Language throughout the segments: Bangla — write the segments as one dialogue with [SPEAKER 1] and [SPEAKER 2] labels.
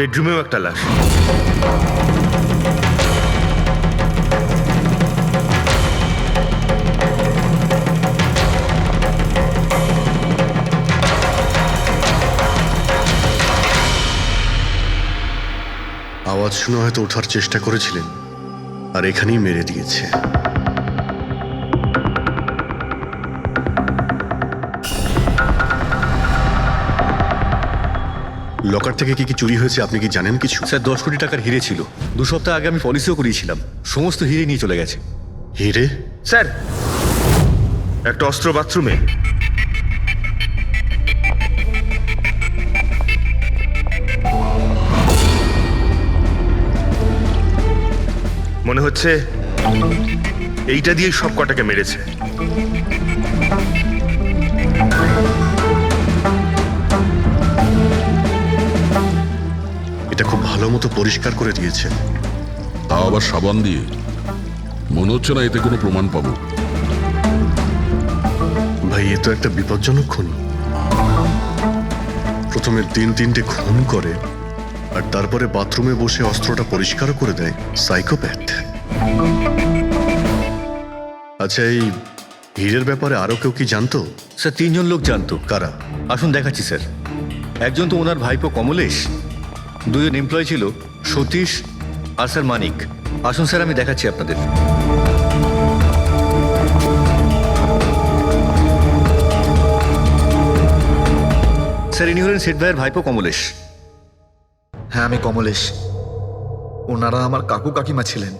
[SPEAKER 1] বেডরুমেও একটা লাশ।
[SPEAKER 2] আওয়াজ শুনে হয়তো ওঠার চেষ্টা করেছিলেন, আর এখানেই মেরে দিয়েছে। লকার থেকে কি কি চুরি হয়েছে আপনি কি জানেন কিছু?
[SPEAKER 3] স্যার 10 কোটি টাকার হিরে ছিল। 2 সপ্তাহ আগে আমি পলিসিও করিয়েছিলাম, সমস্ত হিরে নিয়ে চলে গেছে।
[SPEAKER 2] হিরে?
[SPEAKER 1] স্যার, একটা অস্ত্র বাথরুমে। মনে হচ্ছে এইটা দিয়েই সব কটাকে মেরেছে।
[SPEAKER 2] এটা খুব ভালো মতো পরিষ্কার করে দিয়েছে।
[SPEAKER 4] তাও আবার সাবান দিয়ে। মনে হচ্ছে না এতে কোনো প্রমাণ পাবো।
[SPEAKER 2] ভাই, এ তো একটা বিপজ্জনক খুন। প্রথমে 3-3টে খুন করে, আর তারপরে বাথরুমে বসে অস্ত্রটা পরিষ্কারও করে দেয়। সাইকোপ্যাথ। আচ্ছা, এই হীরের ব্যাপারে আরো কেউ কি জানতো?
[SPEAKER 3] স্যার 3 জন লোক জানতো।
[SPEAKER 2] কারা?
[SPEAKER 3] আসুন দেখাচ্ছি স্যার। একজন তো ওনার ভাইপো কমলেশ, 2 জন এমপ্লয় ছিল, সতীশ আর স্যার মানিক। আসুন স্যার, আমি দেখাচ্ছি আপনাদের। স্যার, ইনি হলেন সেট ভাইয়ের ভাইপো কমলেশ।
[SPEAKER 5] হ্যাঁ, আমি কমলেশ। ওনারা আমার কাকু কাকিমা ছিলেন।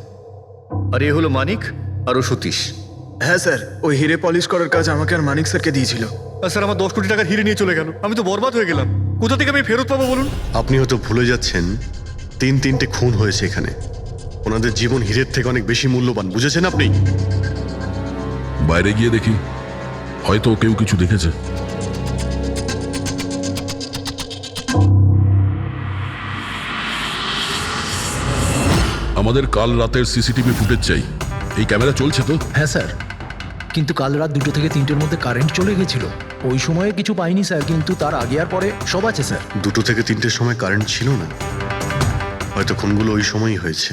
[SPEAKER 3] আর এ হলো মানিক, আর ও সতীশ।
[SPEAKER 5] হ্যাঁ স্যার, ওই হিরে পলিশ করার কাজ আমাকে আর মানিক স্যারকে দিয়েছিল।
[SPEAKER 3] আর স্যার, আমার 10 কোটি টাকার হিরে নিয়ে চলে গেল। আমি তো বরবাদ হয়ে গেলাম। কোথা থেকে আমি ফেরত পাবো বলুন?
[SPEAKER 2] আপনি হয়তো ভুলে যাচ্ছেন 3-3টে খুন হয়েছে এখানে। ওনাদের জীবন হীরের থেকে অনেক বেশি মূল্যবান, বুঝেছেন আপনি?
[SPEAKER 4] বাইরে গিয়ে দেখি, হয়তো কেউ কিছু দেখেছে। আমাদের কাল রাতের সিসিটিভি ফুটেজ চাই। এই ক্যামেরা চলছে তো?
[SPEAKER 6] হ্যাঁ স্যার, কিন্তু কাল রাত 2 থেকে 3টের মধ্যে কারেন্ট চলে গেছিল। ওই সময়ে কিছু পাইনি স্যার, কিন্তু তার আগে আর পরে সব আছে স্যার।
[SPEAKER 2] 2 থেকে 3টের সময় কারেন্ট ছিল না, হয়তো খুনগুলো ওই সময়ই হয়েছে।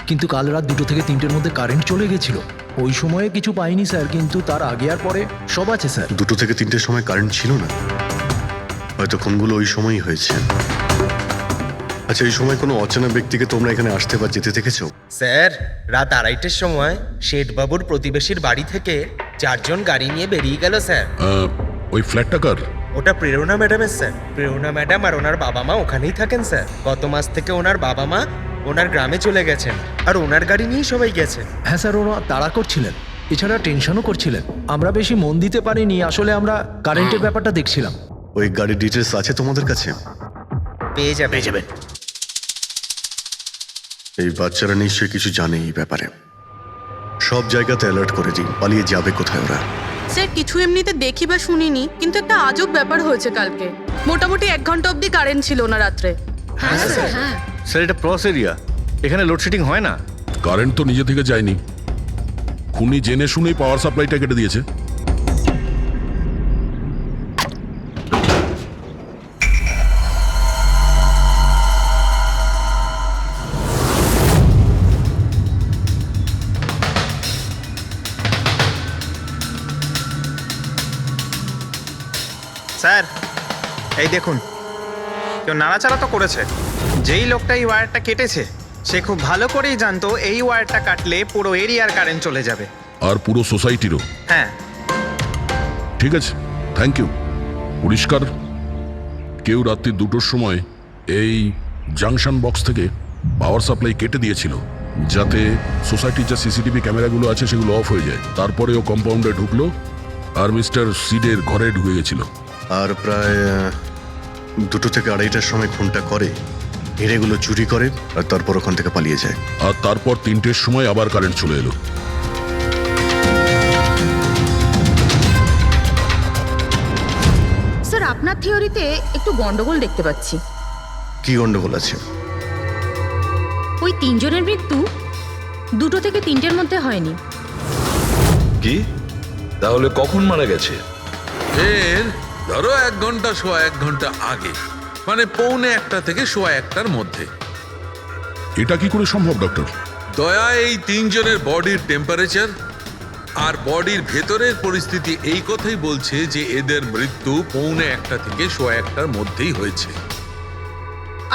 [SPEAKER 6] কিন্তু কাল রাত 2 থেকে 3টের মধ্যে কারেন্ট চলে গেছিল। ওই সময়ে কিছু পাইনি স্যার, কিন্তু তার আগে আর পরে সব আছে স্যার।
[SPEAKER 2] 2 থেকে 3টের সময় কারেন্ট ছিল না, হয়তো খুনগুলো ওই সময়ই হয়েছে। আচ্ছা, এই সময় কোনো অচেনা ব্যক্তিকে তোমরা এখানে আসতে বা যেতে দেখেছো?
[SPEAKER 7] স্যার, রাত 2:30টার সময় শেঠবাবুর প্রতিবেশীর বাড়ি থেকে 4 জন গাড়ি নিয়ে বেরিয়ে গেল স্যার।
[SPEAKER 4] ওই ফ্ল্যাটটা কার?
[SPEAKER 7] ওটা প্রেরণা ম্যাডামের স্যার। প্রেরণা ম্যাডাম আর ওনার বাবা মা ওখানেই থাকেন স্যার। গত মাস থেকে ওনার বাবা মা ওনার গ্রামে চলে গেছেন, আর ওনার গাড়ি নিয়েই সবাই গেছেন।
[SPEAKER 6] হ্যাঁ স্যার, ওরা তাড়া করছিলেন, এছাড়া টেনশনও করছিলেন। আমরা বেশি মন দিতে পারিনি, আসলে আমরা কারেন্টের ব্যাপারটা দেখছিলাম।
[SPEAKER 2] ওই গাড়ির ডিটেলস আছে তোমাদের কাছে?
[SPEAKER 7] পেয়ে যাবেন।
[SPEAKER 2] এই বাচ্চারা নিশ্চয়ই কিছু জানে এই ব্যাপারে। সব জায়গাতে অ্যালার্ট করে দিন, পালিয়ে যাবে কোথায় ওরা।
[SPEAKER 8] স্যার, কিছু এমনিতে দেখি বা শুনিনি, কিন্তু একটা আজব ব্যাপার হয়েছে কালকে। মোটামুটি 1 ঘন্টা অবধি কারেন্ট ছিল না রাত্রে।
[SPEAKER 9] হ্যাঁ স্যার, হ্যাঁ।
[SPEAKER 3] স্যার, এটা প্রস এরিয়া, এখানে লোডশেডিং হয় না।
[SPEAKER 4] কারেন্ট তো নিজে থেকে যায়নি। খুনি জেনে শুনেই পাওয়ার সাপ্লাইটা কেটে দিয়েছে।
[SPEAKER 10] স্যার, এই দেখুন, কেউ নাড়াচাড়া তো করেছে। যেই লোকটা এই ওয়্যারটা কেটেছে সে খুব ভালো করেই জানতো এই ওয়্যারটা কাটলে পুরো এরিয়ার কারেন্ট চলে যাবে।
[SPEAKER 4] আর পুরো সোসাইটিরও।
[SPEAKER 10] হ্যাঁ।
[SPEAKER 4] ঠিক আছে, থ্যাংক ইউ। পরিষ্কার, কেউ রাত্রি 2টোর সময় এই জাংশন বক্স থেকে পাওয়ার সাপ্লাই কেটে দিয়েছিল, যাতে সোসাইটির যা সিসিটিভি ক্যামেরাগুলো আছে সেগুলো অফ হয়ে যায়। তারপরে ও কম্পাউন্ডে ঢুকলো আর মিস্টার সিডের ঘরে ঢুকে গেছিল।
[SPEAKER 2] আর প্রায় 2 থেকে 2:30টার সময় খুনটা করে, হিরেগুলো চুরি করে, আর তারপর ওখান থেকে পালিয়ে যায়।
[SPEAKER 4] আর তারপর 3টের সময় আবার কারেন্ট চলে এলো।
[SPEAKER 8] স্যার, আপনার থিওরিতে একটু গন্ডগোল দেখতে পাচ্ছি।
[SPEAKER 2] কি গন্ডগোল আছে?
[SPEAKER 8] ওই 3 জনের মৃত্যু 2 থেকে 3টের মধ্যে হয়নি।
[SPEAKER 1] কি? তাহলে কখন মারা গেছে?
[SPEAKER 11] ধরো 1 ঘন্টা 1 ঘন্টা আগে। মানে 1:45 থেকে 1:15 মধ্যে।
[SPEAKER 4] এটা কি করে সম্ভব ডক্টর?
[SPEAKER 11] দয়া, এই 3 জনের বডির টেম্পারেচার আর বডির ভেতরের পরিস্থিতি এই কথাই বলছে যে এদের মৃত্যু 1:45 থেকে 1:15 মধ্যেই হয়েছে।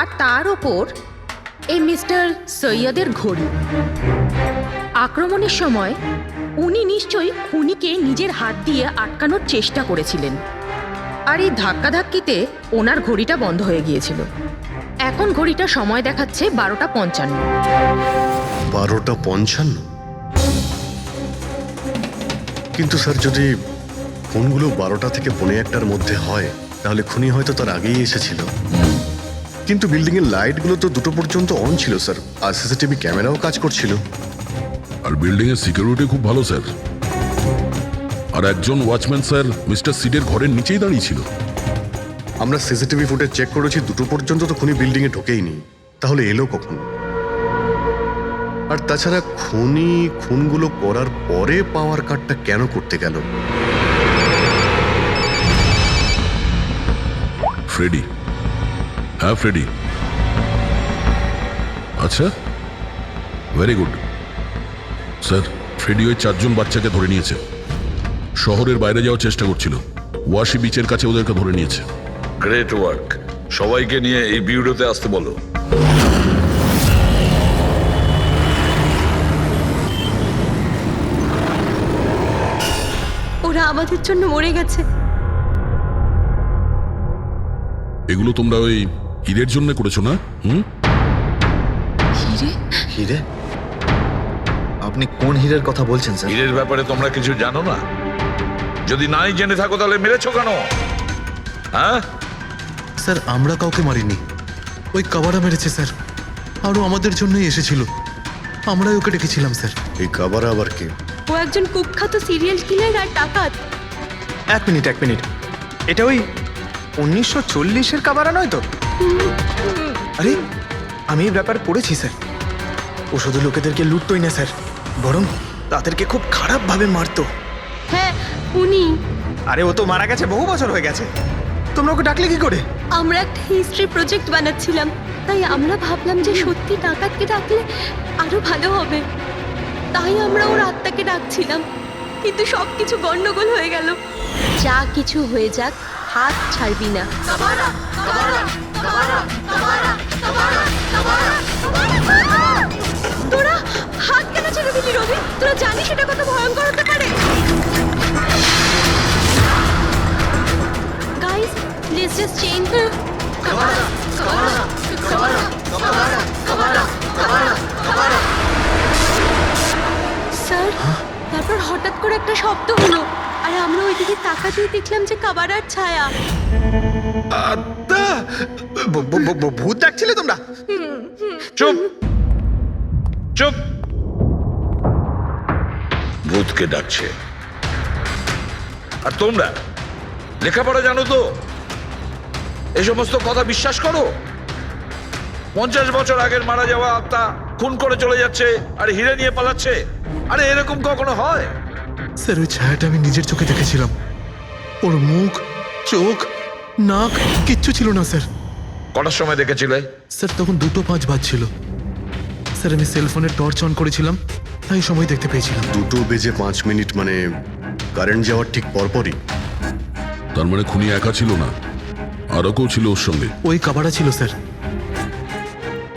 [SPEAKER 9] আর তার ওপর এই মিস্টার সৈয়দের ঘড়ি। আক্রমণের সময় উনি নিশ্চয়ই খুনিকে নিজের হাত দিয়ে আটকানোর চেষ্টা করেছিলেন, আর এই ধাক্কাধাক্কিতে ওনার ঘড়িটা বন্ধ হয়ে গিয়েছিল। এখন ঘড়িটা সময় দেখাচ্ছে 12:55।
[SPEAKER 2] 12:55? কিন্তু স্যার, যদি ফোনগুলো 12টা থেকে 1:45টার মধ্যে হয় তাহলে খুনি হয়তো তার আগেই এসেছিল। কিন্তু বিল্ডিং এর লাইটগুলো তো 2টো পর্যন্ত অন ছিল স্যার, আর সিসিটিভি ক্যামেরাও কাজ করছিল।
[SPEAKER 4] আর বিল্ডিং এর সিকিউরিটি খুব ভালো স্যার। আর একজন ওয়াচম্যান স্যার মিস্টার সিডের ঘরের নিচেই দাঁড়িয়ে ছিল।
[SPEAKER 2] আমরা সিসিটিভি ফুটেজ চেক করেছি, 2টো পর্যন্ত তো খুনি বিল্ডিং এ ঢোকেইনি। তাহলে এলো কখন? আর তাছাড়া খুনি খুনগুলো করার পরে পাওয়ার কার্ডটা কেন করতে গেল?
[SPEAKER 4] ফ্রেডি। হ্যাঁ ফ্রেডি। আচ্ছা, ভেরি গুড স্যার। ফ্রেডি ওই 4 জন বাচ্চাকে ধরে নিয়েছে। শহরের বাইরে যাওয়ার চেষ্টা করছিল, ওয়াশি বিচের কাছে ওদেরকে ধরে নিয়েছে।
[SPEAKER 1] Great work. সবাইকে নিয়ে এই বিউরোতে আসতে বলো।
[SPEAKER 8] ওরা আমাদের জন্য মরে গেছে।
[SPEAKER 4] এগুলো তোমরা ওই হীরের জন্য করেছো না?
[SPEAKER 9] হিরে?
[SPEAKER 5] হিরে? আপনি কোন হীরের কথা বলছেন স্যার?
[SPEAKER 1] হীরের ব্যাপারে তোমরা কিছু জানো না? যদি নাই জেনে থাকো তাহলে মেরেছো কেন? হ্যাঁ
[SPEAKER 6] স্যার, আমরা কাউকে মারিনি, ওই কাবারা মেরেছে স্যার। আরও আমাদের জন্যই এসেছিল, আমরাই ওকে ডেকেছিলাম স্যার।
[SPEAKER 2] এই কাবারা আবার কে?
[SPEAKER 8] ও একজন কুখ্যাত সিরিয়াল কিলার আর ডাকাত।
[SPEAKER 7] এক মিনিট, এটা ওই 1940-এর কাবারা নয় তো? আরে, আমি এই ব্যাপার পড়েছি স্যার। ও শুধু লোকেদেরকে লুটতোই না স্যার, বরং তাদেরকে খুব খারাপভাবে মারতো।
[SPEAKER 8] হ্যাঁ, উনি।
[SPEAKER 7] আরে, ও তো মারা গেছে, বহু বছর হয়ে গেছে। তোমরা ওকে ডাকলে কি করে?
[SPEAKER 8] আমরা একটা হিস্ট্রি প্রজেক্ট বানাচ্ছিলাম, তাই আমরা ভাবলাম যে সত্যি ডাকাতকে ডাকলে আরো ভালো হবে। তাই আমরা ওর আত্মাকে ডাকছিলাম, কিন্তু সবকিছু গন্ডগোল হয়ে গেল। যা কিছু হয়ে যাক, হাত ছাড়বি না। তোরা হাত কেন ছেড়ে দিলি রবি? তোরা জানিস এটা কত ভয়ঙ্কর হতে পারে। Guys, let's just change. Sir, তারপর হঠাৎ করে একটা শব্দ হলো, আর আমরা ওইদিকে তাকাতেই দেখলাম যে কাবারার ছায়া।
[SPEAKER 7] ভূত ডাকছিলে তোমরা?
[SPEAKER 1] চুপ চুপ। ভূতকে ডাকছে। আর তোমরা লেখাপড়া জানো তো? এই সমস্ত কথা বিশ্বাস করো? 50 বছর আগের মারা যাওয়া আত্মা খুন করে চলে যাচ্ছে আর হিরে নিয়ে পালাচ্ছে। আরে এরকম কখনো হয়?
[SPEAKER 6] স্যার, ওই ছায়াটা আমি নিজের চোখে দেখেছিলাম। ওর মুখ, চোখ, নাক কিচ্ছু ছিল না স্যার।
[SPEAKER 1] কটার সময় দেখেছিলে?
[SPEAKER 6] স্যার, তখন 2:05 বাজছিল স্যার। আমি সেলফোনের টর্চ অন করেছিলাম, তাই সময় দেখতে পেয়েছিলাম।
[SPEAKER 2] 2:05 মানে কারেন্ট যাওয়ার ঠিক পরপরই।
[SPEAKER 4] তার মানে খুনি একা ছিল না, আরও কেউ ছিল ওর সঙ্গে।
[SPEAKER 6] ওই কাবারা ছিল স্যার।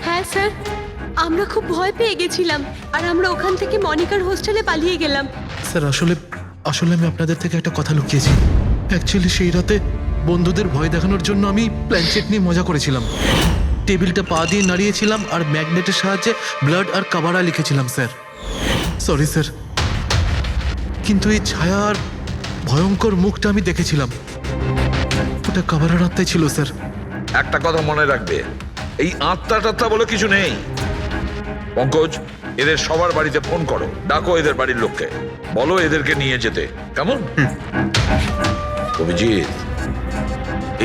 [SPEAKER 8] হ্যাঁ স্যার, আমরা খুব ভয় পেয়ে গেছিলাম, আর আমরা ওখান থেকে মনিকার হোস্টেলে পালিয়ে গেলাম।
[SPEAKER 6] স্যার, আসলে আমি আপনাদের থেকে একটা কথা লুকিয়েছি। অ্যাকচুয়ালি সেই রাতে বন্ধুদের ভয় দেখানোর জন্য আমি প্ল্যানচেট নিয়ে মজা করেছিলাম। টেবিলটা পা দিয়ে নাড়িয়েছিলাম আর ম্যাগনেটের সাহায্যে ব্লাড আর কাবারা লিখেছিলাম স্যার। সরি স্যার, কিন্তু এই ছায়ার ভয়ঙ্কর মুখটা আমি দেখেছিলাম, ওটা কাবারার আত্মাই ছিল স্যার।
[SPEAKER 1] একটা কথা মনে রাখবে, এই আত্মা টাত্মা বলে কিছু নেই। পঙ্কজ, এদের সবার বাড়িতে ফোন করো, ডাকো এদের বাড়ির লোককে, বলো এদেরকে নিয়ে যেতে। কেমন? অভিজিৎ,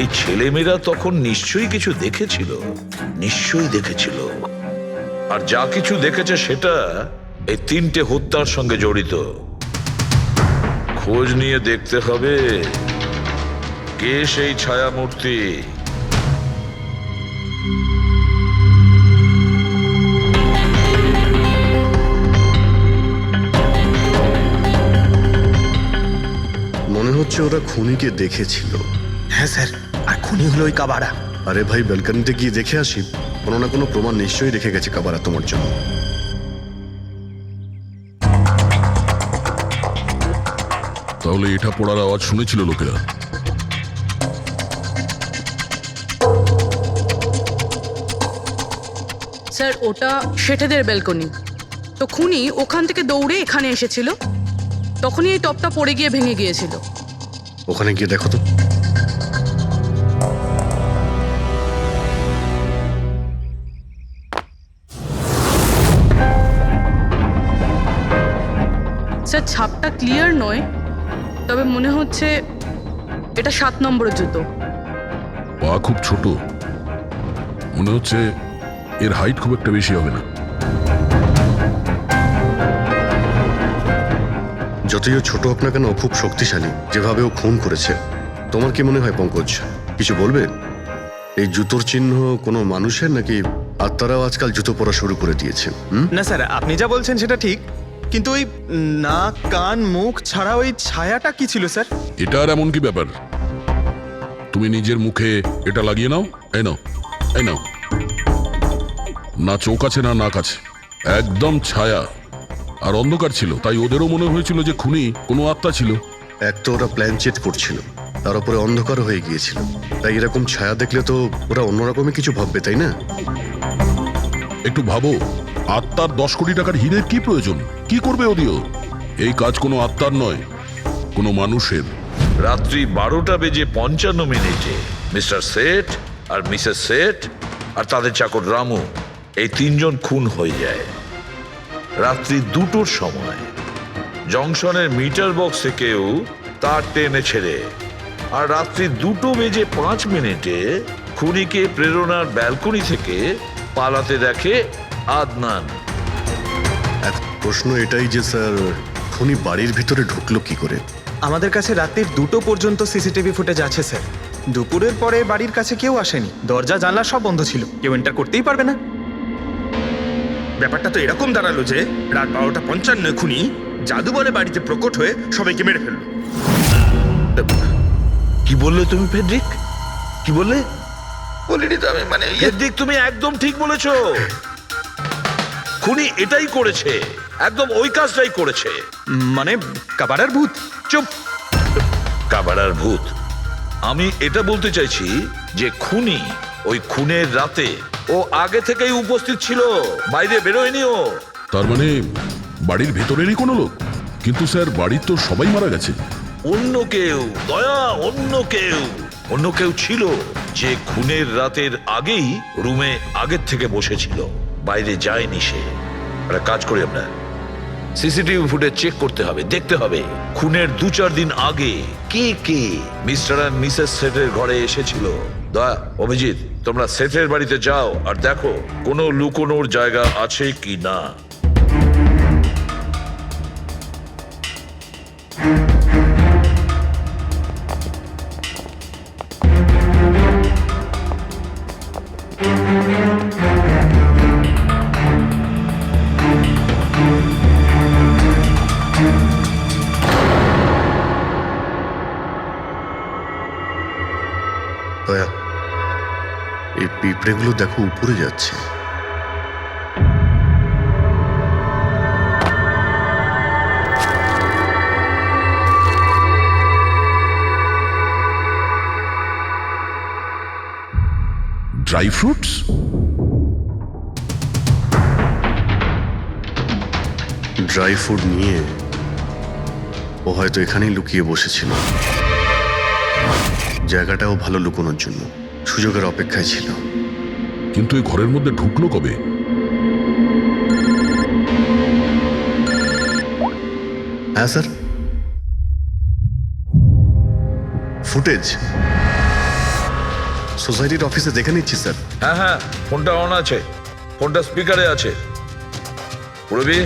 [SPEAKER 1] এই ছেলেমেয়েরা তখন নিশ্চয়ই কিছু দেখেছিল, নিশ্চয়ই দেখেছিল। আর যা কিছু দেখেছে সেটা এই 3টে হত্যার সঙ্গে জড়িত। খোঁজ নিয়ে দেখতে হবে কে সেই ছায়া মূর্তি।
[SPEAKER 2] ওরা খুনিকে দেখেছিল।
[SPEAKER 7] হ্যাঁ স্যার, আর খুনি হলো ওই কাবারা।
[SPEAKER 2] আরে ভাই, ব্যালকনিতে গিয়ে দেখে আসি, কোনো না কোনো প্রমাণ নিশ্চয়ই রেখে গেছে কাবারা তোমার জন্য।
[SPEAKER 4] তাহলে এটা পড়ার আওয়াজ শুনেছিল লোকেরা।
[SPEAKER 12] স্যার ওটা শেঠেদের ব্যালকনি। তো খুনি ওখান থেকে দৌড়ে এখানে এসেছিল, তখনই এই টপটা পড়ে গিয়ে ভেঙে গিয়েছিল।
[SPEAKER 2] ওখানে গিয়ে দেখো তো।
[SPEAKER 12] স্যার ছাপটা ক্লিয়ার নয়, তবে মনে হচ্ছে এটা 7 নম্বরের জুতো।
[SPEAKER 4] পা খুব ছোট, মনে হচ্ছে এর হাইট খুব একটা বেশি হবে না।
[SPEAKER 2] যতই ও ছোট হোক না কেন, ও খুব শক্তিশালী। যেভাবে ও খুন করেছে, তোমার কি মনে হয় পঙ্কজ? কিছু বলবে? এই জুতোর চিহ্ন কোনো মানুষের, নাকি আত্মারাও আজকাল জুতো পরা শুরু করে দিয়েছে?
[SPEAKER 7] না স্যার, আপনি যা বলছেন সেটা ঠিক, কিন্তু ওই নাক, কান, মুখ ছাড়া ওই ছায়াটা কি ছিল স্যার?
[SPEAKER 4] এটা আর এমন কি ব্যাপার? তুমি নিজের মুখে এটা লাগিয়ে নাও। এই নাও, এই নাও। না চোখ আছে না নাক আছে, একদম ছায়া। আর অন্ধকার ছিল, তাই ওদেরও মনে হয়েছিল যে খুনি কোনো আত্মা ছিল।
[SPEAKER 2] এক তো ওরা প্ল্যানচেট করছিল, তার উপরে অন্ধকার হয়ে গিয়েছিল, তাই এরকম ছায়া দেখলে তো ওরা অন্যরকমই কিছু ভাববে, তাই না?
[SPEAKER 4] একটু ভাবো, আত্মার 10 কোটি টাকার হীরের কি প্রয়োজন? কি করবে ওদিও? এই কাজ কোনো আত্মার নয়, কোনো মানুষের।
[SPEAKER 1] রাত্রি 12:55 মিস্টার সেঠ আর মিসেস সেঠ আর তাদের চাকর রামু, এই 3 জন খুন হয়ে যায় রাত্রি 2টোর সময়। জংশনের মিটার বক্স থেকেও তার টেনে ছেড়ে। আর রাত্রি 2:05 খুনিকে প্রেরণার ব্যালকনি থেকে পালাতে দেখে আদনান।
[SPEAKER 2] এখন প্রশ্ন এটাই যে স্যার, খুনি বাড়ির ভিতরে ঢুকলো কি করে?
[SPEAKER 7] আমাদের কাছে রাত্রির 2টো পর্যন্ত সিসিটিভি ফুটেজ আছে স্যার। দুপুরের পরে বাড়ির কাছে কেউ আসেনি, দরজা জানলা সব বন্ধ ছিল, কেউ এন্টার করতেই পারবে না।
[SPEAKER 13] ব্যাপারটা তো এরকম দাঁড়ালো যে রাত 12:55 খুনি জাদু বলে বাড়িতে প্রকট হয়ে সবাইকে মেরে ফেললো।
[SPEAKER 1] কি বললে তুমি ফেডরিক? কি বললে?
[SPEAKER 13] বলিনি তো আমি, মানে
[SPEAKER 1] ফেডরিক, তুমি একদম ঠিক বলেছো। খুনি এটাই করেছে, একদম ওই কাজটাই করেছে।
[SPEAKER 7] মানে কাবারার ভূত?
[SPEAKER 1] চুপ! কাবারার ভূত? আমি এটা বলতে চাইছি যে খুনি ওই খুনের রাতে ও আগে থেকেই উপস্থিত ছিল, বাইরে বেরোয়নি ও।
[SPEAKER 4] তার মানে বাড়ির ভেতরেরই কোনো লোক? কিন্তু স্যার, বাড়ির তো সবাই মারা গেছে।
[SPEAKER 1] অন্য কেউ, দয়া, অন্য কেউ ছিল যে খুনের রাতের আগেই রুমে আগের থেকে বসেছিল, বাইরে যায়নি সে। একটা কাজ করি আমরা, সিসিটিভি ফুটেজ চেক করতে হবে, দেখতে হবে খুনের 2-4 দিন আগে কে কে মিস্টার আর মিসেস সেটের ঘরে এসেছিল। দয়া, অভিজিৎ, তোমরা সেটের বাড়িতে যাও আর দেখো কোনো লুকোনোর জায়গা আছে কি না।
[SPEAKER 2] দয়া, এই পিঁপড়েগুলো দেখো উপরে যাচ্ছে।
[SPEAKER 4] Dry fruits?
[SPEAKER 2] ড্রাই ফ্রুট নিয়ে ও হয়তো এখানেই লুকিয়ে বসেছিল। জায়গাটাও ভালো লুকোনোর জন্য, সুযোগের অপেক্ষায় ছিল।
[SPEAKER 4] কিন্তু এই ঘরের মধ্যে ঢুকলো কবে?
[SPEAKER 2] হ্যাঁ স্যার, ফুটেজ সোসাইটির অফিসে দেখে নিচ্ছি স্যার।
[SPEAKER 1] হ্যাঁ হ্যাঁ, ফোনটা অন আছে, ফোনটা স্পিকারে আছে। পুরবি,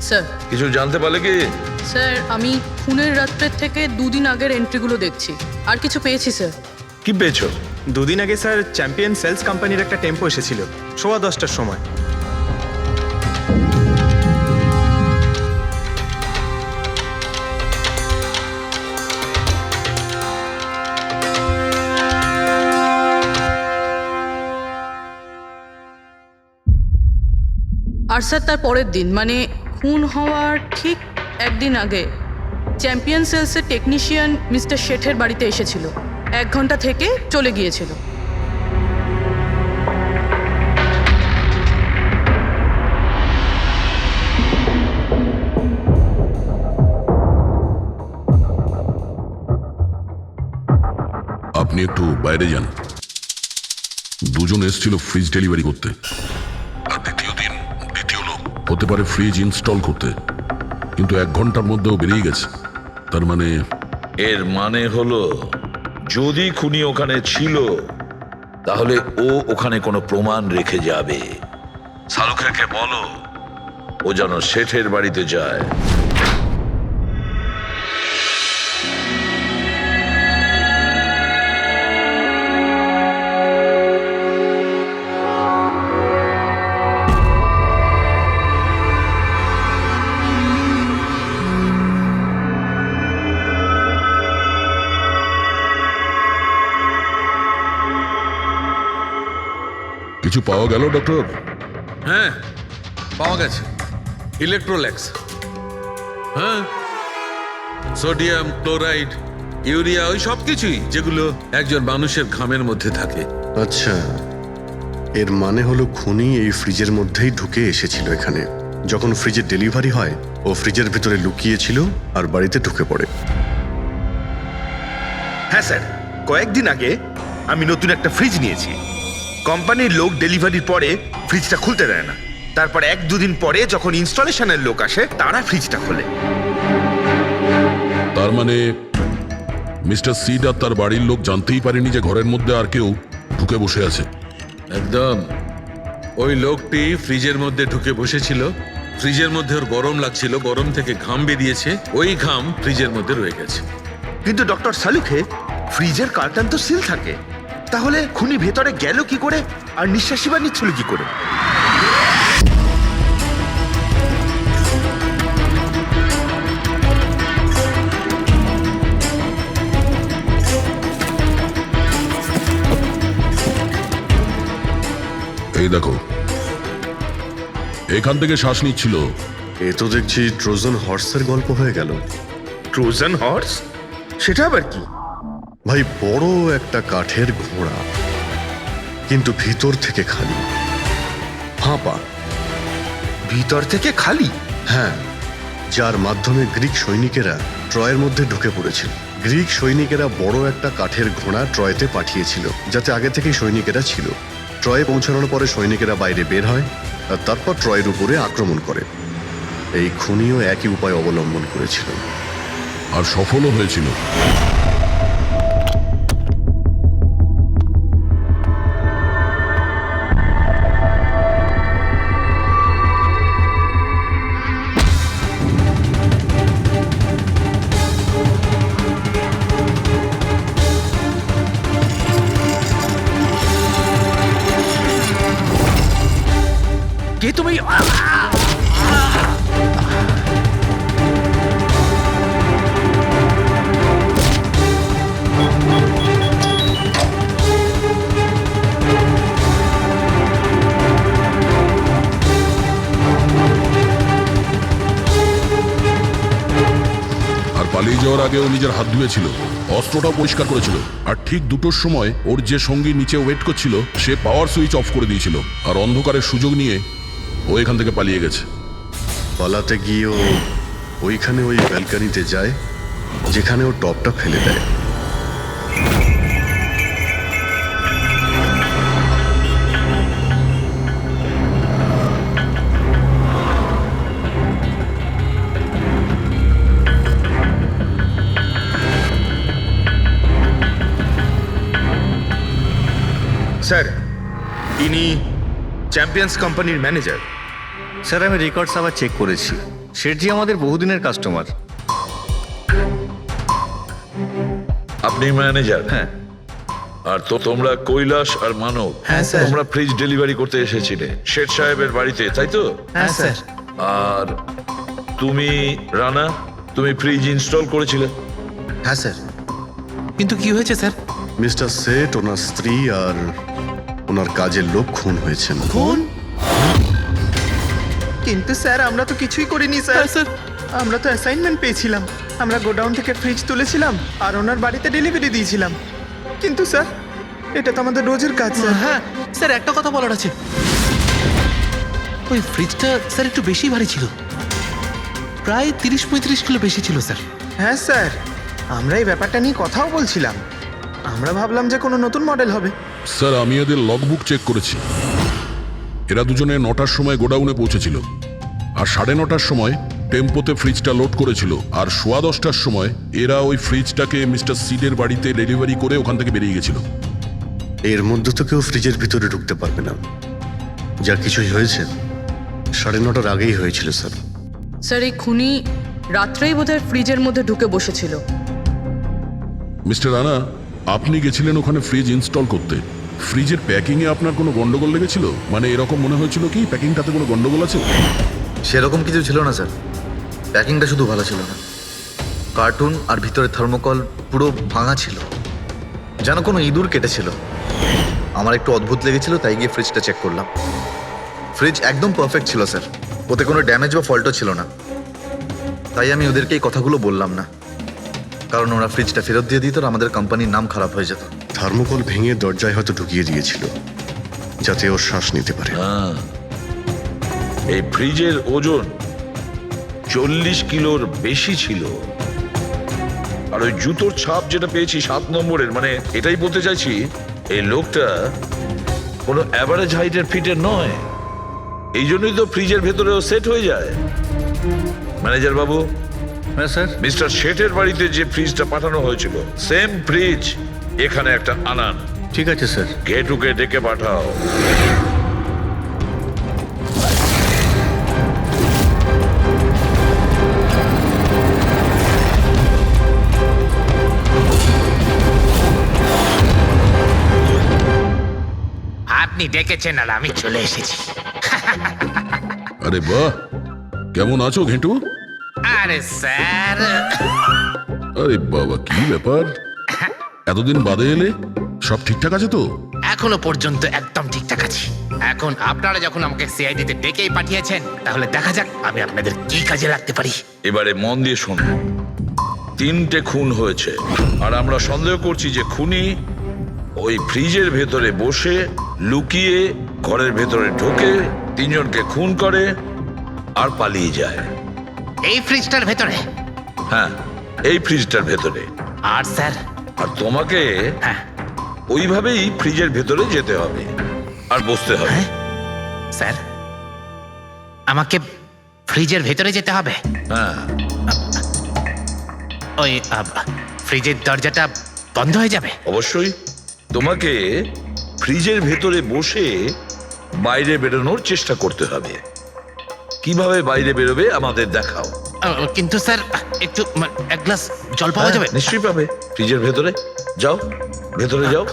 [SPEAKER 12] স্যার
[SPEAKER 1] কিছু জানতে পারলে কি?
[SPEAKER 12] স্যার আমি খুনের রাত্রের থেকে 2 দিন আগের এন্ট্রিগুলো দেখছি, আর কিছু পেয়েছি স্যার।
[SPEAKER 1] কি পেয়েছো?
[SPEAKER 7] 2 দিন আগে স্যার চ্যাম্পিয়ন সেলস কোম্পানির একটা টেম্পো এসেছিল 10:15টার সময়।
[SPEAKER 12] আর স্যার তার পরের দিন মানে খুন হওয়ার ঠিক একদিন আগে চ্যাম্পিয়ন সেলসের টেকনিশিয়ান মিস্টার শেঠের বাড়িতে এসেছিল, 1 ঘন্টা থেকে চলে গিয়েছিল।
[SPEAKER 4] আপনি একটু বাইরে যান। দুজন এসেছিল ফ্রিজ ডেলিভারি করতে, আর দ্বিতীয় লোক হতে পারে ফ্রিজ ইনস্টল করতে, কিন্তু 1 ঘন্টার মধ্যেও বেরিয়ে গেছে। তার মানে
[SPEAKER 1] এর মানে হলো যদি খুনি ওখানে ছিল তাহলে ও ওখানে কোনো প্রমাণ রেখে যাবে। শালুখাকে বলো ও যেন শেঠের বাড়িতে যায়।
[SPEAKER 4] কিছু পাওয়া গেল ডক্টর?
[SPEAKER 11] হ্যাঁ, পাওয়া গেছে ইলেকট্রোল্যাক্স। হ্যাঁ, সোডিয়াম ক্লোরাইড, ইউরিয়া, ওই সব কিছুই যেগুলো একজন মানুষের ঘামের মধ্যে থাকে।
[SPEAKER 2] আচ্ছা, এর মানে হলো খুনি এই ফ্রিজের মধ্যেই ঢুকে এসেছিল এখানে। যখন ফ্রিজের ডেলিভারি হয় ও ফ্রিজের ভিতরে লুকিয়েছিল আর বাড়িতে ঢুকে পড়ে।
[SPEAKER 13] হ্যাঁ স্যার, কয়েকদিন আগে আমি নতুন একটা ফ্রিজ নিয়েছি। কোম্পানির লোক ডেলিভারির পরে ফ্রিজটা খুলতে দেয় না। তারপর 1-2 দিন পরে যখন ইনস্টলেশনের লোক আসে তারা ফ্রিজটা খোলে।
[SPEAKER 4] তার মানে মিস্টার সিড আর তার বাড়ির লোক জানতেই পারেনি যে ঘরের মধ্যে আর কেউ ঢুকে বসে আছে।
[SPEAKER 11] একদম। ওই লোকটি ফ্রিজের মধ্যে ঢুকে বসেছিল, ফ্রিজের মধ্যে ওর গরম লাগছিল, গরম থেকে ঘাম বেরিয়েছে, ওই ঘাম ফ্রিজের মধ্যে রয়ে গেছে।
[SPEAKER 13] কিন্তু ডক্টর সালুখে, ফ্রিজের কার্টন তো সিল থাকে, তাহলে খুনি ভেতরে গেল কি করে আর নিঃশ্বাসই বা নিচ্ছিল কি করে?
[SPEAKER 4] এই দেখো, এখান থেকে শ্বাস নিচ্ছিল।
[SPEAKER 2] এ তো দেখছি ট্রোজান হর্সের গল্প হয়ে গেল।
[SPEAKER 13] Trojan horse? সেটা আবার কি?
[SPEAKER 2] ভাই, বড় একটা কাঠের ঘোড়া, কিন্তু ভিতর থেকে খালি, ফাঁপা।
[SPEAKER 13] ভিতর থেকে খালি?
[SPEAKER 2] হ্যাঁ, যার মাধ্যমে গ্রিক সৈনিকেরা ট্রয়ের মধ্যে ঢুকে পড়েছিল। গ্রিক সৈনিকেরা বড় একটা কাঠের ঘোড়া ট্রয়তে পাঠিয়েছিল, যাতে আগে থেকেই সৈনিকেরা ছিল। ট্রয়ে পৌঁছানোর পরে সৈনিকেরা বাইরে বের হয় আর তারপর ট্রয়ের উপরে আক্রমণ করে। এই খুনিও একই উপায় অবলম্বন করেছিল
[SPEAKER 4] আর সফলও হয়েছিল।
[SPEAKER 13] কে তুমি?
[SPEAKER 4] পালিয়ে যাওয়ার আগে ও নিজের হাত ধুয়েছিল, অস্ত্রটাও পরিষ্কার করেছিল, আর ঠিক 2টোর সময় ওর যে সঙ্গী নিচে ওয়েট করছিল সে পাওয়ার সুইচ অফ করে দিয়েছিল, আর অন্ধকারের সুযোগ নিয়ে ও এখান থেকে পালিয়ে গেছে।
[SPEAKER 2] পালাতে গিয়ে ও ওইখানে ওই ব্যালকানিতে যায় যেখানে ও টপটা ফেলে দেয়।
[SPEAKER 13] স্যার, ইনি চ্যাম্পিয়ন্স কোম্পানির ম্যানেজার।
[SPEAKER 3] স্যার, আমি রেকর্ডস আবার চেক করেছি, শেঠজি আমাদের বহুদিনের কাস্টমার।
[SPEAKER 1] আপনি ম্যানেজার?
[SPEAKER 3] হ্যাঁ।
[SPEAKER 1] আর তো তোমরা কৈলাস আর মানব,
[SPEAKER 7] হ্যাঁ, স্যার।
[SPEAKER 1] তোমরা ফ্রিজ ডেলিভারি করতে এসেছিলে শেঠ সাহেবের বাড়িতে, তাই তো?
[SPEAKER 7] হ্যাঁ স্যার।
[SPEAKER 1] আর তুমি রানা, তুমি ফ্রিজ ইনস্টল করেছিলে?
[SPEAKER 7] হ্যাঁ স্যার। কিন্তু কি হয়েছে স্যার?
[SPEAKER 2] মিস্টার সেট, ওনার স্ত্রী আর ওনার কাজের লোক খুন হয়েছেন।
[SPEAKER 7] খুন?
[SPEAKER 10] কিন্তু স্যার আমরা তো কিছুই করিনি স্যার
[SPEAKER 6] স্যার
[SPEAKER 10] আমরা তো অ্যাসাইনমেন্ট পেয়েছিলাম আমরা গোডাউন থেকে ফ্রিজ তুলেছিলাম আর ওনার বাড়িতে ডেলিভারি দিয়েছিলাম কিন্তু স্যার এটা তো আমাদের রোজের কাজ স্যার
[SPEAKER 6] হ্যাঁ স্যার একটা কথা বলার আছে। ওই ফ্রিজটা স্যার একটু বেশি ভারী ছিল, প্রায় 30-35 কিলো বেশি ছিল স্যার।
[SPEAKER 10] হ্যাঁ স্যার আমরা এই ব্যাপারটা নিয়ে কথাও বলছিলাম, আমরা ভাবলাম যে কোনো নতুন মডেল হবে।
[SPEAKER 4] স্যার আমি এদের লগবুক চেক করেছি। এরা দুজনে 9টার সময় গোডাউনে পৌঁছেছিল, আর 9:30টার সময় টেম্পোতে ফ্রিজটা লোড করেছিল, আর 10:15টার সময় এরা ওই ফ্রিজটাকে মিস্টার সিডের বাড়িতে ডেলিভারি করে ওখান থেকে বেরিয়ে গেছিল।
[SPEAKER 2] এর মধ্যে তো কেউ ফ্রিজের ভিতরে ঢুকতে পারবে না। যা কিছুই হয়েছে 9:30টার আগেই হয়েছিল স্যার।
[SPEAKER 12] স্যার এই খুনি রাত্রেই বোধহয় ফ্রিজের মধ্যে ঢুকে বসেছিল।
[SPEAKER 4] মিস্টার রানা, আপনি গেছিলেন ওখানে ফ্রিজ ইনস্টল করতে। ফ্রিজের প্যাকিংয়ে আপনার কোনো গন্ডগোল লেগেছিল? মানে এরকম মনে হয়েছিল কি প্যাকিংটাতে কোনো গন্ডগোল আছে?
[SPEAKER 5] সেরকম কিছু ছিল না স্যার, প্যাকিংটা শুধু ভালো ছিল না, কার্টুন আর ভিতরে থার্মোকল পুরো ভাঙা ছিল, যেন কোনো ইঁদুর কেটেছিল। আমার একটু অদ্ভুত লেগেছিল, তাই গিয়ে ফ্রিজটা চেক করলাম। ফ্রিজ একদম পারফেক্ট ছিল স্যার, ওতে কোনো ড্যামেজ বা ফল্টও ছিল না। তাই আমি ওদেরকে এই কথাগুলো বললাম না, কারণ ওরা ফ্রিজটা ফেরত দিয়ে দিত আর আমাদের কোম্পানির নাম খারাপ হয়ে যেত।
[SPEAKER 2] থার্মোকল ভেঙে দরজায় হয়তো ঢুকিয়ে দিয়েছিল, যাতে ওর শ্বাস নিতে পারে।
[SPEAKER 1] এই ফ্রিজের ওজন 40 কিলোর বেশি ছিল। আর ওই জুতোর ছাপ যেটা পেয়েছি 7 নম্বরের, মানে এটাই বলতে চাইছি এই লোকটা কোনো অ্যাভারেজ হাইটের ফিটের নয়। এই জন্যই তো ফ্রিজের ভেতরেও সেট হয়ে যায়। ম্যানেজার বাবু,
[SPEAKER 3] হ্যাঁ স্যার।
[SPEAKER 1] মিস্টার শেঠের বাড়িতে যে ফ্রিজটা পাঠানো হয়েছিল সেম ফ্রিজ এখানে একটা আনান।
[SPEAKER 3] ঠিক আছে স্যার।
[SPEAKER 1] গেটুকে ডেকে পাঠাও।
[SPEAKER 14] আপনি ডেকেছেন আর আমি চলে এসেছি।
[SPEAKER 4] আরে বাহ, কেমন আছো ঘেঁটু?
[SPEAKER 14] আরে স্যার,
[SPEAKER 4] আরে বাবা, কি ব্যাপার, এতদিন বাদে এলে? সব ঠিকঠাক আছে তো?
[SPEAKER 14] এখনো পর্যন্ত একদম ঠিকঠাক আছি। এখন আপনারা যখন আমাকে সিআইডিতে ডেকেই পাঠিয়েছেন, তাহলে দেখা যাক আমি আপনাদের কি কাজে লাগতে পারি।
[SPEAKER 1] এবারে মন দিয়ে শুনুন। 3টে খুন হয়েছে, আর আমরা সন্দেহ করছি যে খুনি ওই ফ্রিজের ভেতরে বসে লুকিয়ে ঘরের ভেতরে ঢোকে, 3 জনকে খুন করে আর পালিয়ে যায়।
[SPEAKER 14] এই ফ্রিজটার ভেতরে?
[SPEAKER 1] হ্যাঁ, এই ফ্রিজটার ভেতরে।
[SPEAKER 14] আর স্যার?
[SPEAKER 1] আর তোমাকে
[SPEAKER 14] হ্যাঁ,
[SPEAKER 1] ওইভাবেই ফ্রিজের ভেতরে যেতে হবে আর বসতে হবে।
[SPEAKER 14] স্যার আমাকে ফ্রিজের ভেতরে যেতে হবে?
[SPEAKER 1] হ্যাঁ।
[SPEAKER 14] ওই ফ্রিজের দরজাটা বন্ধ হয়ে যাবে?
[SPEAKER 1] অবশ্যই। তোমাকে ফ্রিজের ভেতরে বসে বাইরে বেরোনোর চেষ্টা করতে হবে। কিভাবে বাইরে বেরোবে আমাদের দেখাও।
[SPEAKER 14] কিন্তু স্যার একটু এক গ্লাস জল পাওয়া যাবে?
[SPEAKER 1] নিশ্চয়ই পাবে। ফ্রিজের ভেতরে যাও, ভেতরে যাও,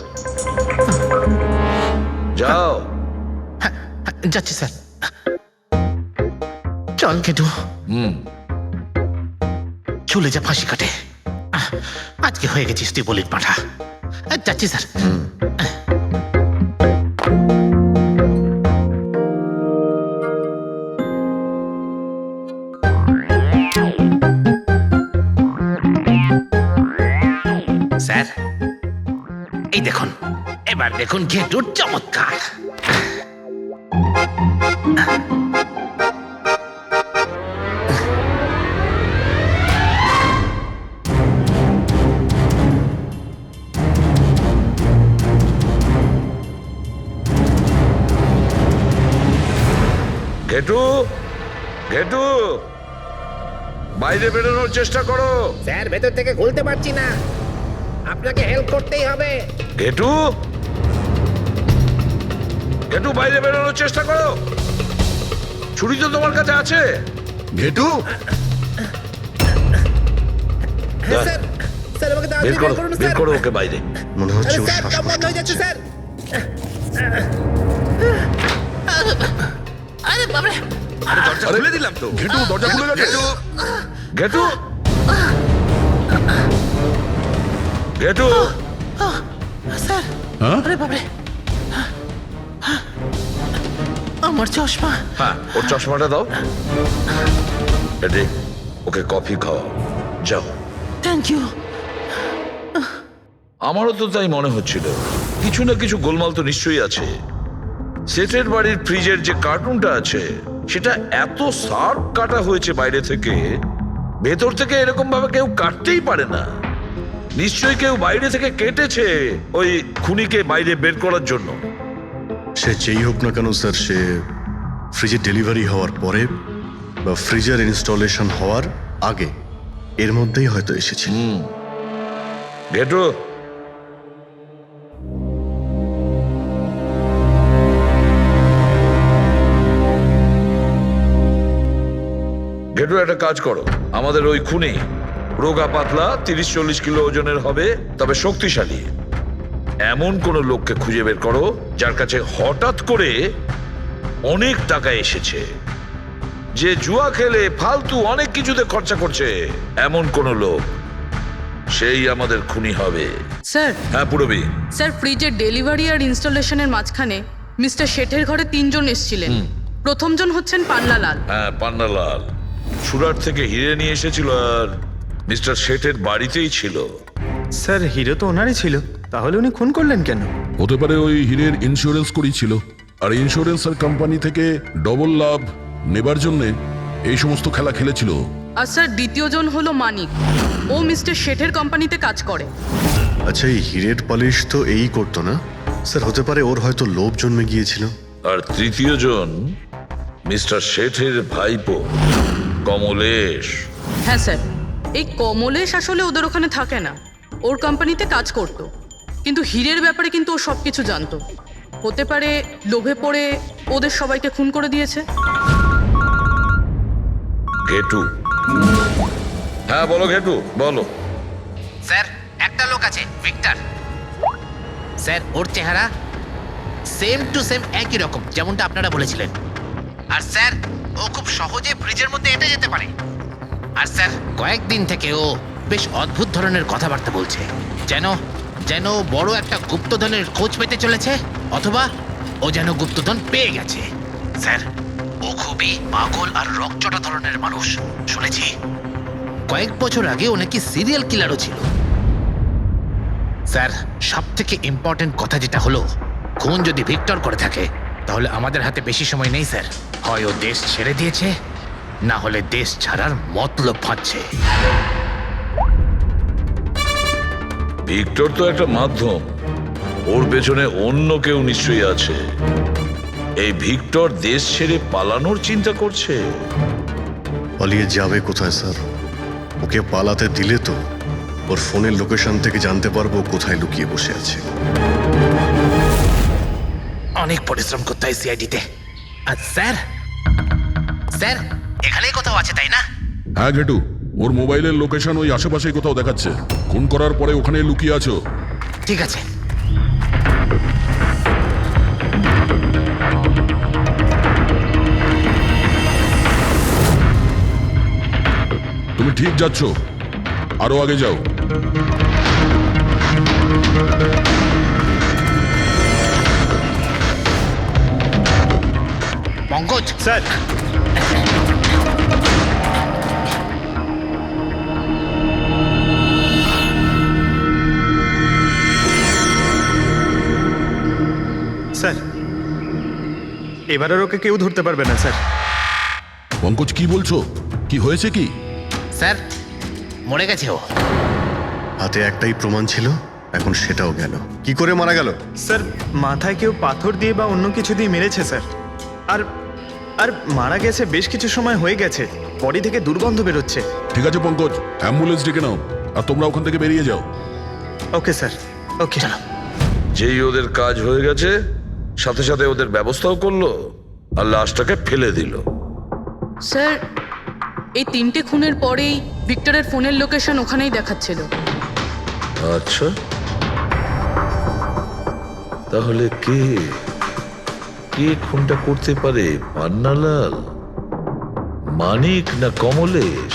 [SPEAKER 1] যাও।
[SPEAKER 14] যাচ্ছি স্যার। চল কেটু, চলে যা ফাঁসি কাটে। আজকে হয়ে গেছিস তুই বলির পাঠা। যাচ্ছি স্যার। স্যার এই দেখুন, এবার দেখুন ঘেটুর চমৎকার।
[SPEAKER 1] ঘেটু, ঘেটু, বাইরে বেরোনোর চেষ্টা করো।
[SPEAKER 14] স্যার ভেতর থেকে খুলতে পারছি না, আপনাকে হেল্প করতেই হবে।
[SPEAKER 1] ঘেটু, ঘেটু, বাইরে বেরোনোর চেষ্টা করো। ছুরি তো তোমার কাছে আছে।
[SPEAKER 3] ঘেটু,
[SPEAKER 14] স্যার, স্যার আমাকে
[SPEAKER 1] বের করো, বের করো ওকে বাইরে।
[SPEAKER 2] মনে হচ্ছে ওর শ্বাসকষ্ট
[SPEAKER 14] হয়ে যাচ্ছে
[SPEAKER 2] হচ্ছে।
[SPEAKER 14] স্যার। আরে বাবা,
[SPEAKER 13] দরজা খুলে দিলাম তো।
[SPEAKER 4] ঘেটু, দরজা খুলে গেছে।
[SPEAKER 1] ঘেটু, ঘেটু,
[SPEAKER 12] স্যার,
[SPEAKER 4] হ্যাঁ?
[SPEAKER 12] আরে বাবারে,
[SPEAKER 14] আমার চশমা।
[SPEAKER 1] হ্যাঁ, ওর চশমাটা দাও। এডি, ওকে কফি খাওয়াও, যাও।
[SPEAKER 14] Thank you.
[SPEAKER 1] আমারও তো তাই মনে হচ্ছিল, কিছু না কিছু গোলমাল তো নিশ্চয়ই আছে। সেটের বাড়ির ফ্রিজের যে কার্টুনটা আছে সেটা এত শার্প কাটা হয়েছে বাইরে থেকে, ভেতর থেকে এরকম ভাবে কেউ কাটতেই পারে না। নিশ্চয়ই কেউ বাইরে থেকে কেটেছে ওই খুনিকে বাইরে বের করার জন্য।
[SPEAKER 2] সে যেই হোক না কেন স্যার, সে ফ্রিজের ডেলিভারি হওয়ার পরে বা ফ্রিজার ইনস্টলেশন হওয়ার আগে এর মধ্যেই হয়তো এসেছে।
[SPEAKER 1] গেটো, গেটো, একটা কাজ করো। আমাদের ওই খুনি রোগা পাতলা 30-40 কিলো ওজনের হবে, তবে শক্তিশালী। এমন কোন লোককে খুঁজে বের করো যার কাছে হঠাৎ করে অনেক টাকা এসেছে, যে জুয়া খেলে ফালতু অনেক কিছুতে খরচা করছে, এমন কোন লোক। সেই আমাদের খুনি হবে।
[SPEAKER 12] স্যার,
[SPEAKER 1] হ্যাঁ পুরবি।
[SPEAKER 12] স্যার, ফ্রিজের ডেলিভারি আর ইনস্টলেশনের মাঝখানে মিস্টার শেঠের ঘরে 3 জন এসেছিলেন। প্রথমজন হচ্ছেন পান্নালাল।
[SPEAKER 1] হ্যাঁ, পান্নালাল সুরাট থেকে হিরে নিয়ে এসেছিল আর মিস্টার শেঠের বাড়িতেই ছিল।
[SPEAKER 7] স্যার, হিরো তো ওনারই ছিল, তাহলে উনি খুন করলেন কেন?
[SPEAKER 4] হতে পারে ওই হীরের ইন্স্যুরেন্স করেছিল, আর ইন্স্যুরেন্সের কোম্পানি থেকে ডবল লাভ নেবার জন্য এই সমস্ত খেলা খেলেছিল।
[SPEAKER 12] আর স্যার, দ্বিতীয়জন হলো মানিক। ও মিস্টার শেঠের কোম্পানিতে কাজ করে।
[SPEAKER 2] আচ্ছা, এই হীরের পালিশ তো এই করতো না স্যার, হতে পারে ওর হয়তো লোভ জন্মে গিয়েছিল।
[SPEAKER 1] আর তৃতীয় জন মিস্টার শেঠের ভাইপো কমলেশ।
[SPEAKER 12] হ্যাঁ স্যার, এই কমলেশ আসলে ওদের ওখানে থাকে না, ওর কোম্পানিতে কাজ করতো, কিন্তু হীরের ব্যাপারে কিন্তু ও সবকিছু জানতো। হতে পারে লোভে পড়ে ওদের সবাইকে খুন করে দিয়েছে।
[SPEAKER 1] ঘেটু। হ্যাঁ বলো ঘেটু, বলো।
[SPEAKER 14] স্যার, একটা লোক আছে, ভিক্টর। স্যার, ওর চেহারা সেম টু সেম একই রকম যেমনটা আপনারা বলেছিলেন। আর স্যার, ও খুব সহজে ফ্রিজের মধ্যে এঁটে যেতে পারে। আর স্যার, কয়েকদিন থেকে ও বেশ অদ্ভুত ধরনের কথাবার্তা বলছে, যেন যেন বড় একটা গুপ্তধনের খোঁজ পেতে চলেছে, অথবা ও যেন গুপ্তধন পেয়ে গেছে। স্যার, ও খুবই পাগল আর রকচটা ধরনের মানুষ। শুনেছি কয়েক বছর আগে ও নাকি সিরিয়াল কিলারও ছিল। স্যার, সব থেকে ইম্পর্টেন্ট কথা যেটা হলো, খুন যদি ভিক্টর করে থাকে তাহলে আমাদের হাতে বেশি সময় নেই স্যার। হয় ও দেশ ছেড়ে দিয়েছে, না হলে দেশ ছাড়ার মতলব ভাবছে।
[SPEAKER 1] ভিক্টর তো একটা মাধ্যম, ওর পেছনে অন্য কেউ নিশ্চয়ই আছে। এই ভিক্টর দেশ ছেড়ে পালানোর চিন্তা করছে।
[SPEAKER 2] পালিয়ে যাবে কোথায় স্যার? ওকে পালাতে দিলে তো ওর ফোনের লোকেশন থেকে জানতে পারবো কোথায় লুকিয়ে বসে আছে।
[SPEAKER 14] অনেক পরিশ্রম করতে হয় সিআইডিতে। আর স্যার, স্যার এখানেই কোথাও আছে তাই না?
[SPEAKER 4] হ্যাঁ ঘেটু, ওর মোবাইলের লোকেশন ওই আশেপাশেই কোথাও দেখাচ্ছে। খুন করার পরে ওখানে লুকিয়ে আছো।
[SPEAKER 14] ঠিক আছে।
[SPEAKER 4] তুমি ঠিক যাচ্ছ, আরো আগে যাও।
[SPEAKER 14] পঙ্কজ।
[SPEAKER 7] স্যার, স্যার, এবার আর ওকে কেউ ধরতে পারবে না স্যার।
[SPEAKER 4] পঙ্কজ, কি বলছো? কি হয়েছে কি?
[SPEAKER 14] স্যার, মরে গেছে ও।
[SPEAKER 2] হাতে একটাই প্রমাণ ছিল, এখন সেটাও গেল। কি করে মারা গেল?
[SPEAKER 7] স্যার, মাথায় কেউ পাথর দিয়ে বা অন্য কিছু দিয়ে মেরেছে স্যার। আর আর মারা গেছে বেশ কিছু সময় হয়ে গেছে, বডি থেকে দুর্গন্ধ বেরোচ্ছে।
[SPEAKER 4] ঠিক আছে পঙ্কজ, অ্যাম্বুলেন্স ডেকে নাও আর তোমরা ওখান থেকে বেরিয়ে যাও।
[SPEAKER 7] ওকে স্যার, ওকে।
[SPEAKER 1] যেই ওদের কাজ হয়ে গেছে, সাথে সাথে ওদের ব্যবস্থাও করলো আর লাশটাকে ফেলে দিল।
[SPEAKER 12] স্যার, এই 3টে খুনের পরেই ভিক্টরের ফোনের লোকেশন ওখানেই দেখাচ্ছিল।
[SPEAKER 1] আচ্ছা, তাহলে কে কে খুনটা করতে পারে? পান্নালাল, মানিক না কমলেশ?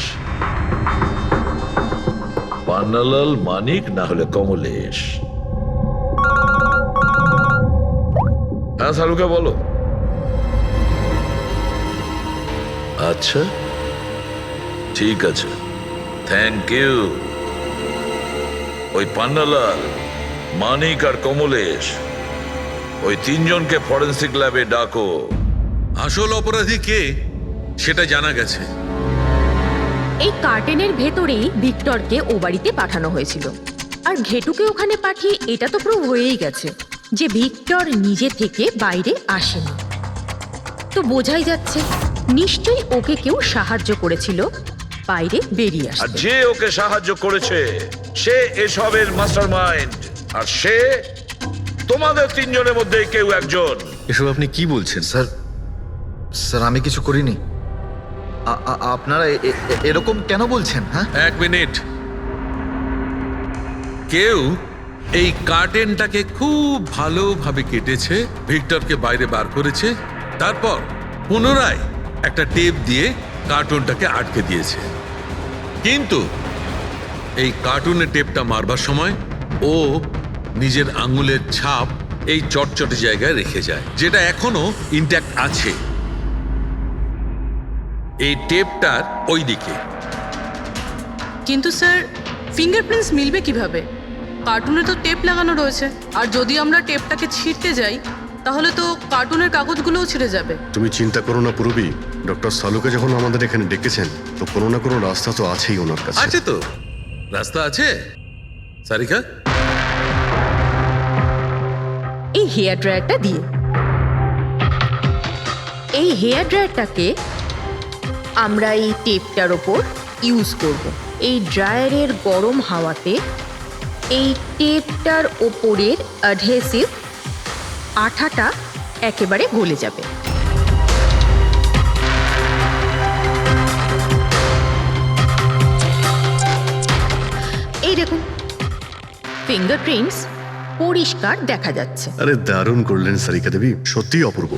[SPEAKER 1] পান্নালাল, মানিক না হলে কমলেশ। হ্যাঁ সালুকা, বলো। আচ্ছা, ঠিক আছে, থ্যাংক ইউ। ওই পান্নালাল, মানিক আর কমলেশ, ওই তিনজনকে ফরেন্সিক ল্যাবে ডাকো।
[SPEAKER 11] আসল অপরাধী কে সেটা জানা গেছে।
[SPEAKER 9] এই কার্টেনের ভেতরেই ভিক্টরকে ও বাড়িতে পাঠানো হয়েছিল। আর ঘেটুকে ওখানে পাঠিয়ে এটা তো প্রুভ হয়েই গেছে যে ভিক্টর নিজে থেকে বাইরে আসেনি। তো বোঝাই যাচ্ছে নিশ্চয়ই ওকে কেউ সাহায্য করেছিল বাইরে বেরিয়ে
[SPEAKER 1] আর
[SPEAKER 9] আসতে।
[SPEAKER 1] যে ওকে সাহায্য করেছে সে এসবের মাস্টারমাইন্ড, আর সে তোমাদের তিনজনের মধ্যে কেউ একজন।
[SPEAKER 3] এসব আপনি কি বলছেন?
[SPEAKER 5] স্যার, স্যার আমি কিছু করিনি। আপনারা এরকম কেন বলছেন? হ্যাঁ,
[SPEAKER 11] এক মিনিট। কেউ এই কার্টেনটাকে খুব ভালোভাবে কেটেছে, ভিক্টরকে বাইরে বার করেছে, তারপর পুনরায় একটা টেপ দিয়ে কার্টুনটাকে আটকে দিয়েছে। কিন্তু এই কার্টুনের টেপটা মারবার সময় ও নিজের আঙুলের ছাপ এই চটচটে জায়গায় রেখে যায়, যেটা এখনো ইনট্যাক্ট আছে। এই টেপটার ওই দিকে।
[SPEAKER 12] কিন্তু স্যার, ফিঙ্গারপ্রিন্টস মিলবে কিভাবে? কার্টুনে তো টেপ লাগানো রয়েছে, আর যদি আমরা টেপটাকে ছিঁড়তে যাই তাহলে তো কার্টুনের কাগজগুলোও ছিঁড়ে যাবে।
[SPEAKER 2] তুমি চিন্তা করো না পুরবি, ডক্টর সালুকে যখন আমাদের এখানে ডেকেছেন তো কোনো না কোনো রাস্তা তো আছেই ওনার কাছে।
[SPEAKER 11] আছে তো, রাস্তা আছে। সারিকা,
[SPEAKER 9] এই হেয়ার ড্রায়ারটা দিয়ে, এই হেয়ার ড্রায়ারটাকে আমরা এই টেপটার ওপর ইউজ করব। এই ড্রায়ারের গরম হাওয়াতে এই টেপটার ওপরের অ্যাডহেসিভ আঠাটা একেবারে গলে যাবে। এই দেখুন, ফিঙ্গারপ্রিন্টস পরিষ্কার দেখা যাচ্ছে।
[SPEAKER 2] আরে দারুণ করলেন সারিকা দেবী, সত্যিই অপূর্ব।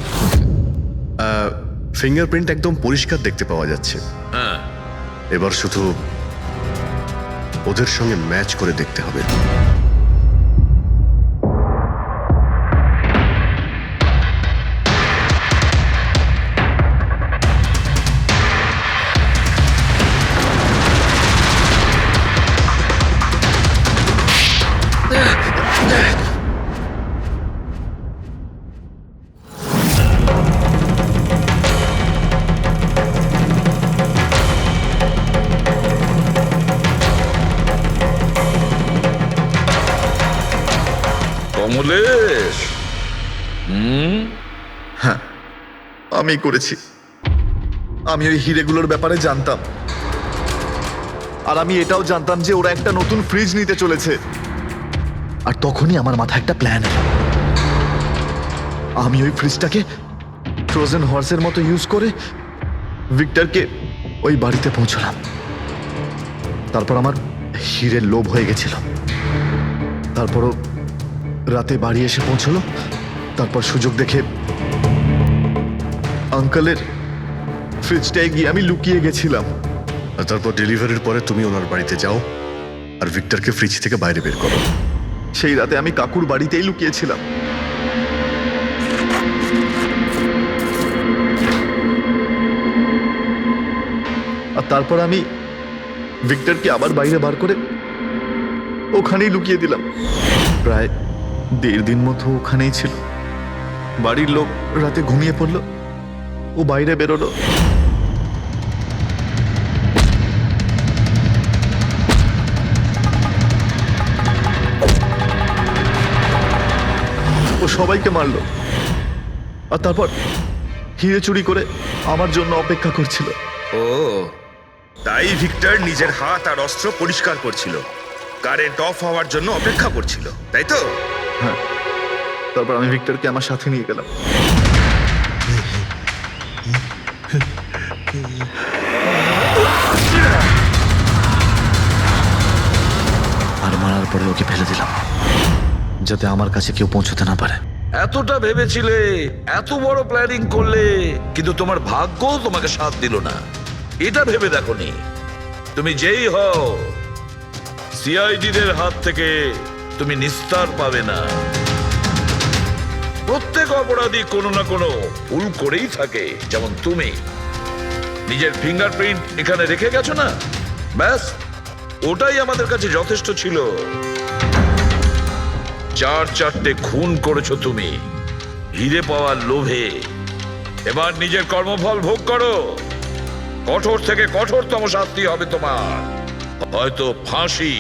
[SPEAKER 2] ফিঙ্গারপ্রিন্ট একদম পরিষ্কার দেখতে পাওয়া যাচ্ছে।
[SPEAKER 1] হ্যাঁ,
[SPEAKER 2] এবার শুধু ওদের সঙ্গে ম্যাচ করে দেখতে হবে।
[SPEAKER 1] কমলেশ,
[SPEAKER 5] হ্যাঁ আমি করেছি। আমি ওই হিরেগুলোর ব্যাপারে জানতাম, আর আমি এটাও জানতাম যে ওরা একটা নতুন ফ্রিজ নিতে চলেছে। আর তখনই আমার মাথায় একটা প্ল্যান এলো। আমি ওই ফ্রিজটাকে ফ্রোজেন হর্সের মতো ইউজ করে ভিক্টরকে ওই বাড়িতে পৌঁছলাম। তারপর আমার হিরের লোভ হয়ে গেছিল। তারপরও রাতে বাড়ি এসে পৌঁছলো। তারপর সুযোগ দেখে আঙ্কেলের ফ্রিজটায় গিয়ে আমি লুকিয়ে গেছিলাম।
[SPEAKER 2] আর তারপর ডেলিভারির পরে তুমি ওনার বাড়িতে যাও আর ভিক্টরকে ফ্রিজ থেকে বাইরে বের করো।
[SPEAKER 5] সেই রাতে আমি কাকুর বাড়িতেই লুকিয়েছিলাম। আর তারপর আমি ভিক্টরকে আবার বাইরে বার করে ওখানেই লুকিয়ে দিলাম। প্রায় 1.5 দিন মতো ওখানেই ছিল। বাড়ির লোক রাতে ঘুমিয়ে পড়লো, ও বাইরে বেরোলো। ও সবাইকে মারলো, আর তারপর হিরে চুরি করে আমার জন্য অপেক্ষা করছিল।
[SPEAKER 13] ও তাই ভিক্টর নিজের হাত আর অস্ত্র পরিষ্কার করছিল, কারেন্ট অফ হওয়ার জন্য অপেক্ষা করছিল, তাই তো?
[SPEAKER 5] হ্যাঁ, তারপর আমি ভিক্টরকে আমার সাথে নিয়ে গেলাম। আর মারার পরে ওকে ফেলে দিলাম, যাতে আমার কাছে কেউ পৌঁছতে না পারে।
[SPEAKER 1] এতটা ভেবেছিলে, এত বড় প্ল্যানিং করলে, কিন্তু তোমার ভাগ্য তোমাকে সাথ দিল না। এটা ভেবে দেখোনি তুমি যেই হও সিআইডিদের হাত থেকে তুমি নিস্তার পাবে না। প্রত্যেক অপরাধী কোনো না কোনো ভুল করেই থাকে, যেমন তুমি। নিজের ফিঙ্গারপ্রিন্ট এখানে রেখে গেছো না, ব্যাস ওটাই আমাদের কাছে যথেষ্ট ছিল। 4 খুন করেছো তুমি হিরে পাওয়ার লোভে। এবার নিজের কর্মফল ভোগ করো। কঠোর থেকে কঠোরতম শাস্তি হবে তোমার, হয়তো ফাঁসি।